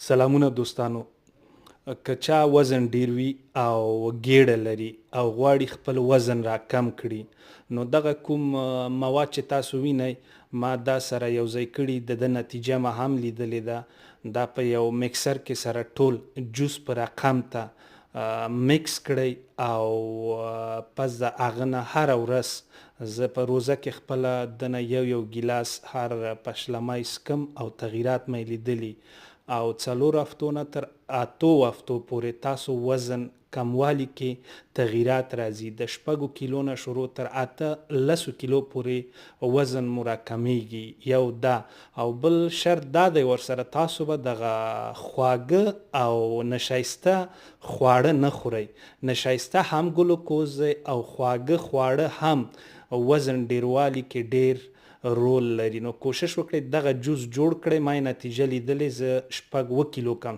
سلامونه دوستانو. که چا وزن ډیر وي او ګیډه لري او غواړي خپل وزن را کم کړي، نو دغه کوم مواد چې تاسو وینئ ما دا سره یو ځای کړي، د نتیجه ما هم لیدلې ده. دا په یو میکسر کې سره ټول جوس په رقم ته میکس کړئ او پس د هغه نه هره ورځ زه په روزه کې خپله دنه یو ګیلاس هر پشلمی څکم او تغییرات مې لیدلي او 4 هفتو نه تر 8 هفتو پورې تاسو وزن کموالي کې تغییرات راځي. د 6 کیلو نه شروع تر 8 کیلو پورې وزن مو راکمیږي. یو دا او بل شرط دا دی ورسره تاسو به دغه خواږه او نشایسته خواړه نه خورئ. نشایسته هم ګلوکوز دی او خواږه خواړه هم وزن ډیروالي کې ډیر رول لري. نو کوشش وکړئ دغه جوس جوړ کړئ. ما نتیجه لیدلې، زه 6 کیلو کم